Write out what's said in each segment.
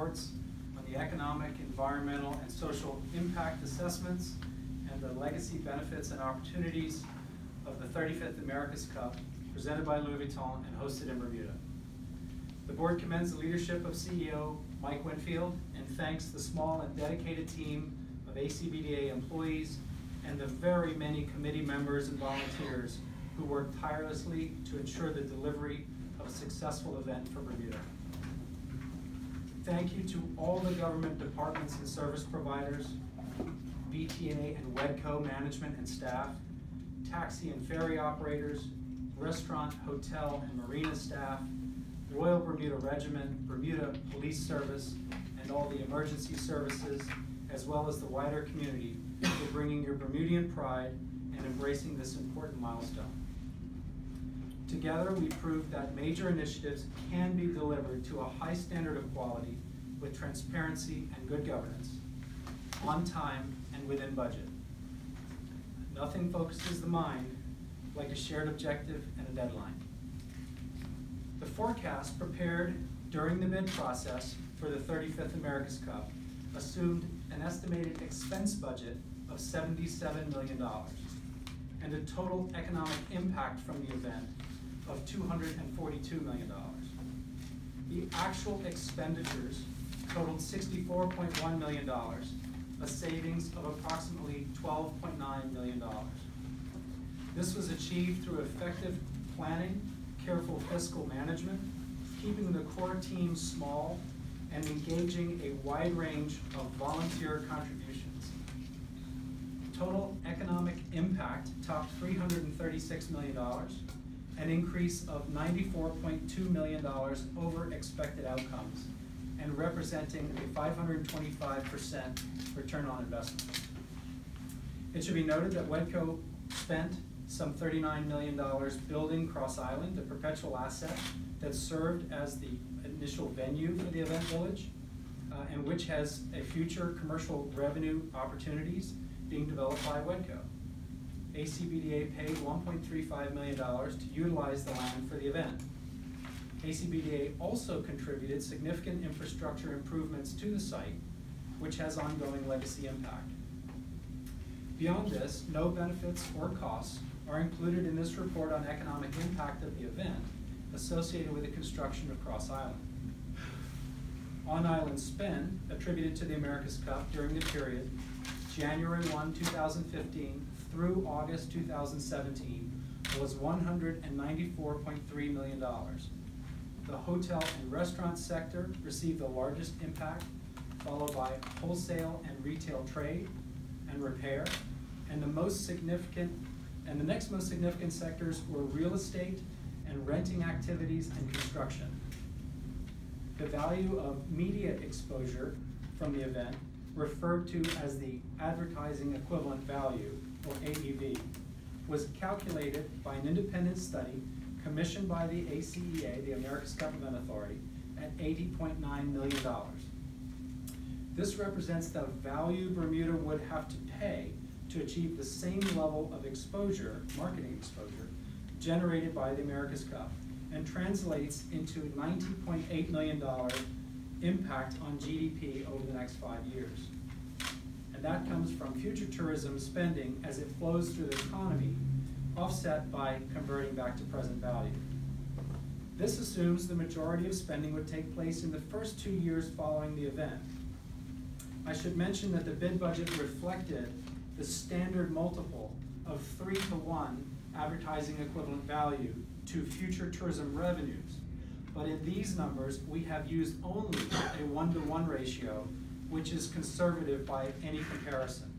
reports on the economic, environmental, and social impact assessments and the legacy benefits and opportunities of the 35th America's Cup, presented by Louis Vuitton and hosted in Bermuda. The board commends the leadership of CEO Mike Winfield and thanks the small and dedicated team of ACBDA employees and the very many committee members and volunteers who worked tirelessly to ensure the delivery of a successful event for Bermuda. Thank you to all the government departments and service providers, VTA and WEDCO management and staff, taxi and ferry operators, restaurant, hotel, and marina staff, Royal Bermuda Regiment, Bermuda Police Service, and all the emergency services, as well as the wider community for bringing your Bermudian pride and embracing this important milestone. Together, we proved that major initiatives can be delivered to a high standard of quality with transparency and good governance, on time and within budget. Nothing focuses the mind like a shared objective and a deadline. The forecast prepared during the bid process for the 35th America's Cup assumed an estimated expense budget of $77 million and a total economic impact from the event of $242 million. The actual expenditures totaled $64.1 million, a savings of approximately $12.9 million. This was achieved through effective planning, careful fiscal management, keeping the core team small, and engaging a wide range of volunteer contributions. Total economic impact topped $336 million, an increase of $94.2 million over expected outcomes, and representing a 525% return on investment. It should be noted that WEDCO spent some $39 million building Cross Island, a perpetual asset that served as the initial venue for the event village, and which has a future commercial revenue opportunities being developed by WEDCO. ACBDA paid $1.35 million to utilize the land for the event. ACBDA also contributed significant infrastructure improvements to the site, which has ongoing legacy impact. Beyond this, no benefits or costs are included in this report on economic impact of the event associated with the construction of Cross Island. On-island spend attributed to the America's Cup during the period January 1, 2015 through August 2017 was $194.3 million. The hotel and restaurant sector received the largest impact, followed by wholesale and retail trade and repair, and the next most significant sectors were real estate and renting activities and construction. The value of media exposure from the event, referred to as the advertising equivalent value, or AEV, was calculated by an independent study commissioned by the ACEA, the America's Cup Event Authority, at $80.9 million. This represents the value Bermuda would have to pay to achieve the same level of exposure, marketing exposure, generated by the America's Cup, and translates into $90.8 million impact on GDP over the next 5 years. And that comes from future tourism spending as it flows through the economy, offset by converting back to present value. This assumes the majority of spending would take place in the first 2 years following the event. I should mention that the bid budget reflected the standard multiple of 3-to-1 advertising equivalent value to future tourism revenues. But in these numbers, we have used only a 1-to-1 ratio, which is conservative by any comparison.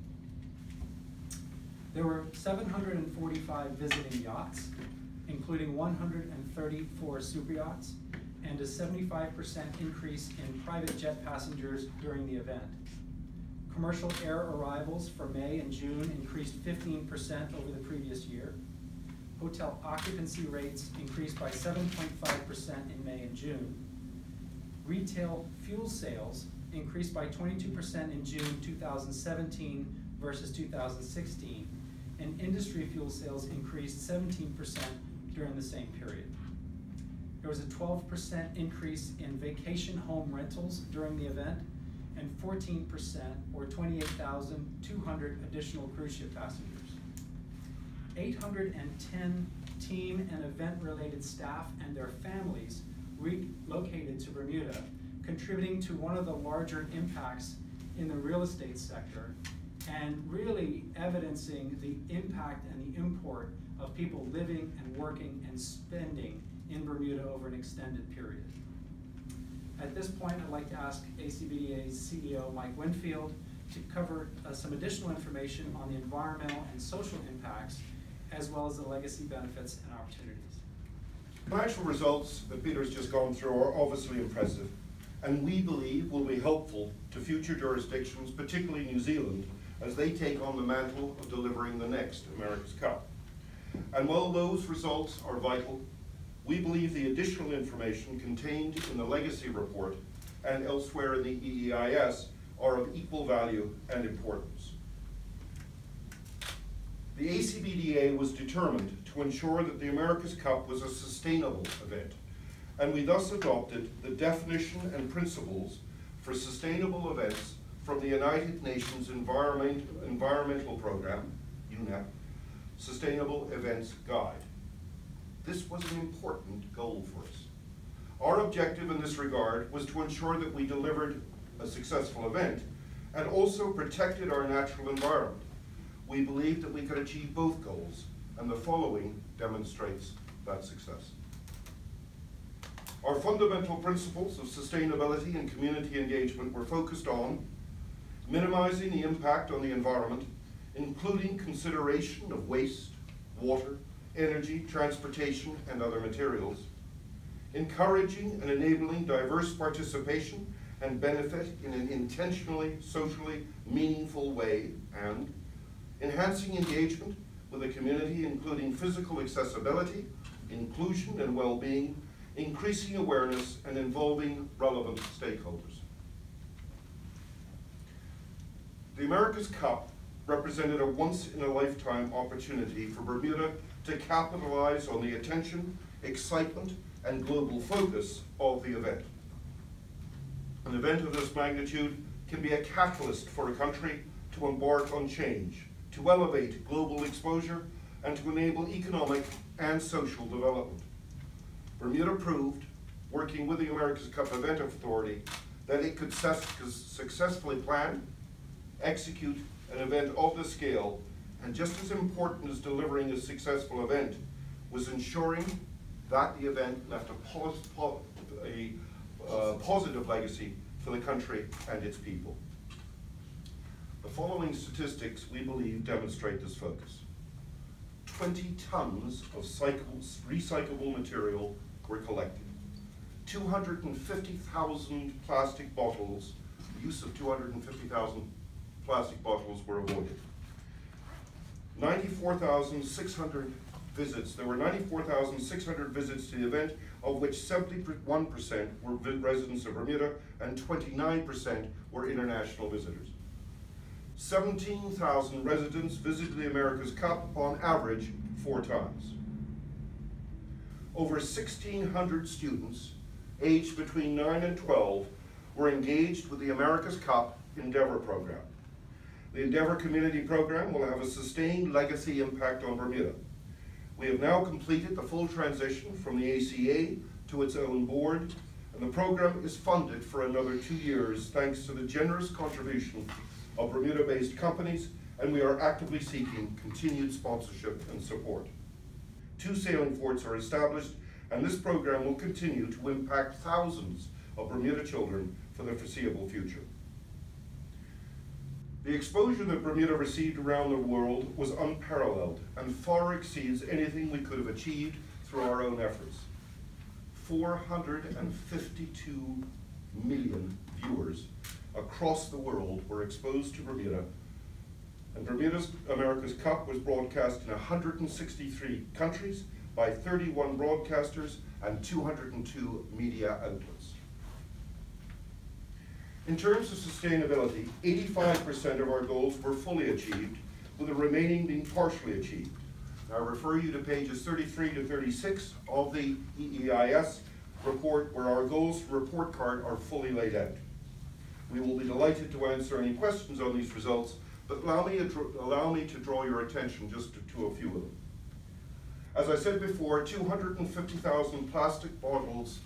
There were 745 visiting yachts, including 134 super yachts, and a 75% increase in private jet passengers during the event. Commercial air arrivals for May and June increased 15% over the previous year. Hotel occupancy rates increased by 7.5% in May and June. Retail fuel sales increased by 22% in June 2017 versus 2016, and industry fuel sales increased 17% during the same period. There was a 12% increase in vacation home rentals during the event, and 14%, or 28,200 additional cruise ship passengers. 810 team and event-related staff and their families relocated to Bermuda, contributing to one of the larger impacts in the real estate sector, and really evidencing the impact and the import of people living and working and spending in Bermuda over an extended period. At this point, I'd like to ask ACBDA's CEO, Mike Winfield, to cover some additional information on the environmental and social impacts, as well as the legacy benefits and opportunities. Financial results that Peter's just gone through are obviously impressive, and we believe will be helpful to future jurisdictions, particularly New Zealand, as they take on the mantle of delivering the next America's Cup. And while those results are vital, we believe the additional information contained in the legacy report and elsewhere in the EEIS are of equal value and importance. The ACBDA was determined to ensure that the America's Cup was a sustainable event, and we thus adopted the definition and principles for sustainable events from the United Nations Environmental Program, UNEP, Sustainable Events Guide. This was an important goal for us. Our objective in this regard was to ensure that we delivered a successful event and also protected our natural environment. We believed that we could achieve both goals, and the following demonstrates that success. Our fundamental principles of sustainability and community engagement were focused on minimizing the impact on the environment, including consideration of waste, water, energy, transportation, and other materials, encouraging and enabling diverse participation and benefit in an intentionally, socially meaningful way, and enhancing engagement with the community, including physical accessibility, inclusion and well-being, increasing awareness, and involving relevant stakeholders. The America's Cup represented a once-in-a-lifetime opportunity for Bermuda to capitalize on the attention, excitement, and global focus of the event. An event of this magnitude can be a catalyst for a country to embark on change, to elevate global exposure, and to enable economic and social development. Bermuda proved, working with the America's Cup Event Authority, that it could successfully plan, execute an event of this scale, and just as important as delivering a successful event was ensuring that the event left a positive legacy for the country and its people. The following statistics, we believe, demonstrate this focus. 20 tons of recyclable material were collected. 250,000 plastic bottles, the use of 250,000 plastic bottles were avoided. 94,600 visits. There were 94,600 visits to the event, of which 71% were residents of Bermuda and 29% were international visitors. 17,000 residents visited the America's Cup on average 4 times. Over 1,600 students aged between 9 and 12 were engaged with the America's Cup Endeavor program. The Endeavor Community Program will have a sustained legacy impact on Bermuda. We have now completed the full transition from the ACA to its own board, and the program is funded for another 2 years thanks to the generous contribution of Bermuda-based companies, and we are actively seeking continued sponsorship and support. 2 sailing forts are established, and this program will continue to impact thousands of Bermuda children for the foreseeable future. The exposure that Bermuda received around the world was unparalleled and far exceeds anything we could have achieved through our own efforts. 452 million viewers across the world were exposed to Bermuda, and Bermuda's America's Cup was broadcast in 163 countries by 31 broadcasters and 202 media outlets. In terms of sustainability, 85% of our goals were fully achieved, with the remaining being partially achieved. I refer you to pages 33 to 36 of the EEIS, report where our goals for report card are fully laid out. We will be delighted to answer any questions on these results, but allow me to draw your attention just to a few of them. As I said before, 250,000 plastic bottles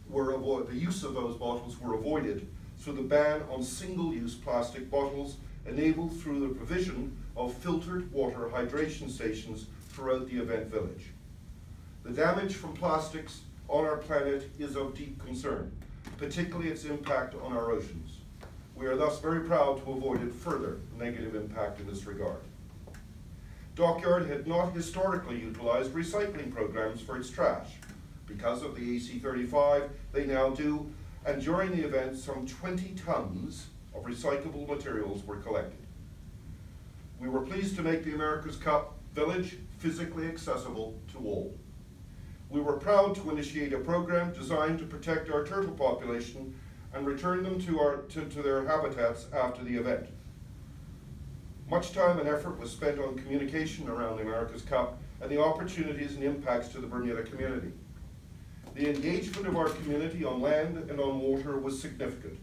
the use of those bottles were avoided through the ban on single-use plastic bottles enabled through the provision of filtered water hydration stations throughout the event village. The damage from plastics on our planet is of deep concern, particularly its impact on our oceans. We are thus very proud to have avoided further negative impact in this regard. Dockyard had not historically utilized recycling programs for its trash. Because of the AC35, they now do, and during the event, some 20 tons of recyclable materials were collected. We were pleased to make the America's Cup Village physically accessible to all. We were proud to initiate a program designed to protect our turtle population and return them to their habitats after the event. Much time and effort was spent on communication around the America's Cup and the opportunities and impacts to the Bermuda community. The engagement of our community on land and on water was significant,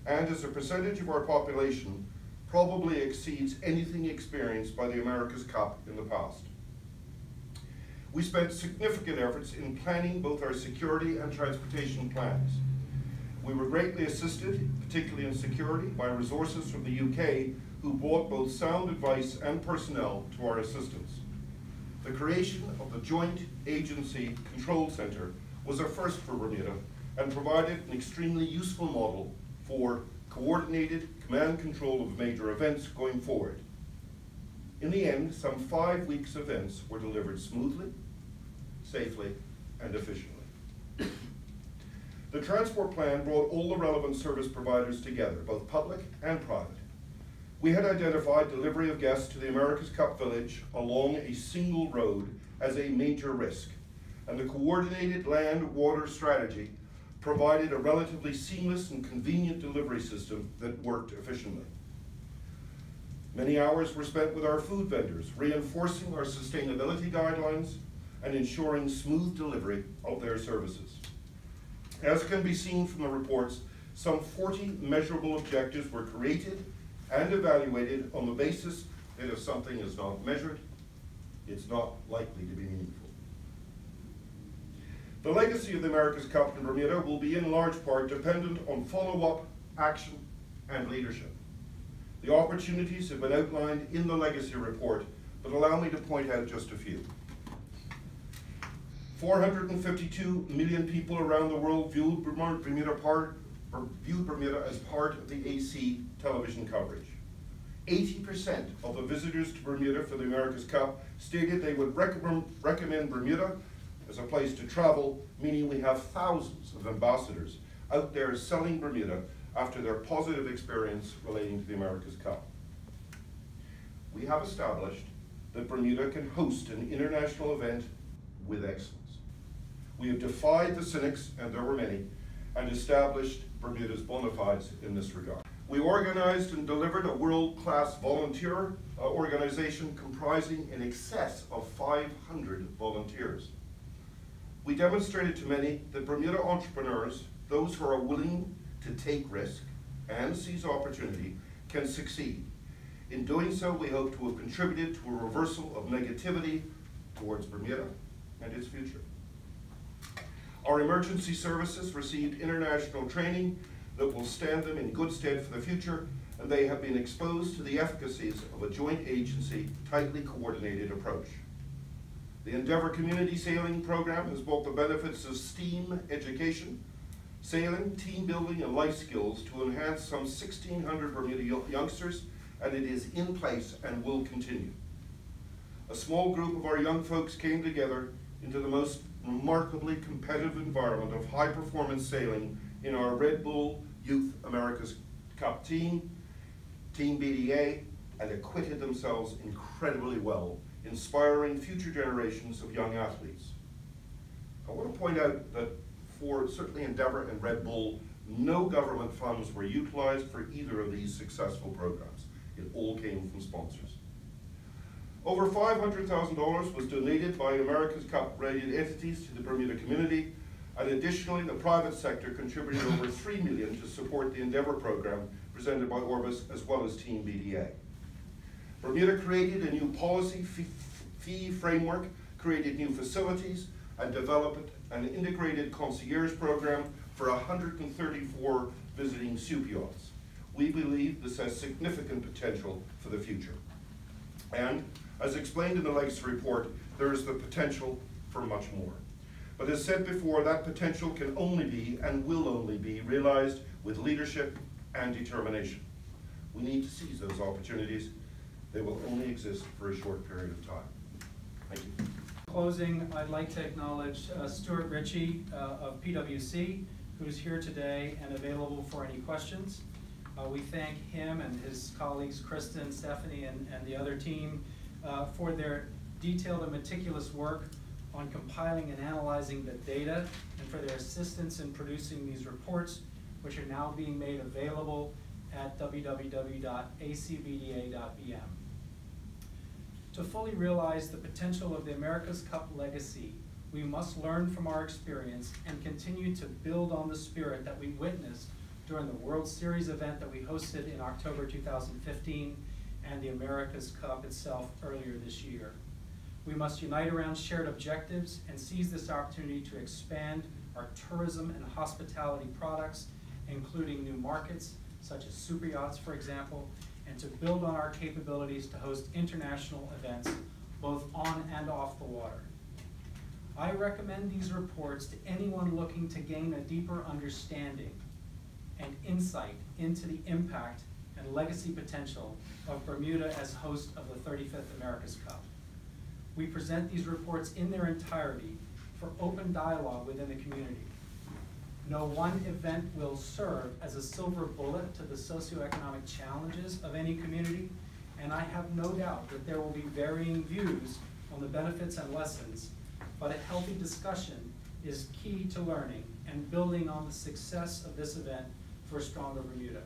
and as a percentage of our population, probably exceeds anything experienced by the America's Cup in the past. We spent significant efforts in planning both our security and transportation plans. We were greatly assisted, particularly in security, by resources from the UK who brought both sound advice and personnel to our assistance. The creation of the Joint Agency Control Center was a first for Bermuda and provided an extremely useful model for coordinated command control of major events going forward. In the end, some 5 weeks events were delivered smoothly, safely, and efficiently. The transport plan brought all the relevant service providers together, both public and private. We had identified delivery of guests to the America's Cup Village along a single road as a major risk, and the coordinated land-water strategy provided a relatively seamless and convenient delivery system that worked efficiently. Many hours were spent with our food vendors, reinforcing our sustainability guidelines and ensuring smooth delivery of their services. As can be seen from the reports, some 40 measurable objectives were created and evaluated on the basis that if something is not measured, it's not likely to be meaningful. The legacy of the America's Cup in Bermuda will be in large part dependent on follow-up, action, and leadership. The opportunities have been outlined in the legacy report, but allow me to point out just a few. 452 million people around the world viewed Bermuda as part of the AC television coverage. 80% of the visitors to Bermuda for the America's Cup stated they would recommend Bermuda as a place to travel, meaning we have thousands of ambassadors out there selling Bermuda after their positive experience relating to the America's Cup. We have established that Bermuda can host an international event with excellence. We have defied the cynics, and there were many, and established Bermuda's bona fides in this regard. We organized and delivered a world-class volunteer organization comprising in excess of 500 volunteers. We demonstrated to many that Bermuda entrepreneurs, those who are willing to take risk and seize opportunity, can succeed. In doing so, we hope to have contributed to a reversal of negativity towards Bermuda and its future. Our emergency services received international training that will stand them in good stead for the future, and they have been exposed to the efficacies of a joint agency, tightly coordinated approach. The Endeavour Community Sailing Program has brought the benefits of STEAM education, sailing, team building, and life skills to enhance some 1,600 Bermuda youngsters, and it is in place and will continue. A small group of our young folks came together into the most remarkably competitive environment of high-performance sailing in our Red Bull Youth America's Cup team, Team BDA, and acquitted themselves incredibly well, inspiring future generations of young athletes. I want to point out that for certainly Endeavour and Red Bull, no government funds were utilized for either of these successful programs. It all came from sponsors. Over $500,000 was donated by America's Cup-rated entities to the Bermuda community, And additionally, the private sector contributed over $3 million to support the Endeavour program presented by Orbis as well as Team BDA. Bermuda created a new policy fee framework, created new facilities, and developed an integrated concierge program for 134 visiting soup yachts. We believe this has significant potential for the future. And as explained in the legacy report, there is the potential for much more. But as said before, that potential can only be and will only be realized with leadership and determination. We need to seize those opportunities. They will only exist for a short period of time. Thank you. In closing, I'd like to acknowledge Stuart Ritchie of PwC, who's here today and available for any questions. We thank him and his colleagues, Kristen, Stephanie, and the other team for their detailed and meticulous work on compiling and analyzing the data, and for their assistance in producing these reports, which are now being made available at www.acbda.bm. To fully realize the potential of the America's Cup legacy, we must learn from our experience and continue to build on the spirit that we witnessed during the World Series event that we hosted in October 2015 and the America's Cup itself earlier this year. We must unite around shared objectives and seize this opportunity to expand our tourism and hospitality products, including new markets, such as super yachts, for example, and to build on our capabilities to host international events, both on and off the water. I recommend these reports to anyone looking to gain a deeper understanding and insight into the impact and legacy potential of Bermuda as host of the 35th America's Cup. We present these reports in their entirety for open dialogue within the community. No one event will serve as a silver bullet to the socioeconomic challenges of any community, and I have no doubt that there will be varying views on the benefits and lessons, but a healthy discussion is key to learning and building on the success of this event for a stronger Bermuda.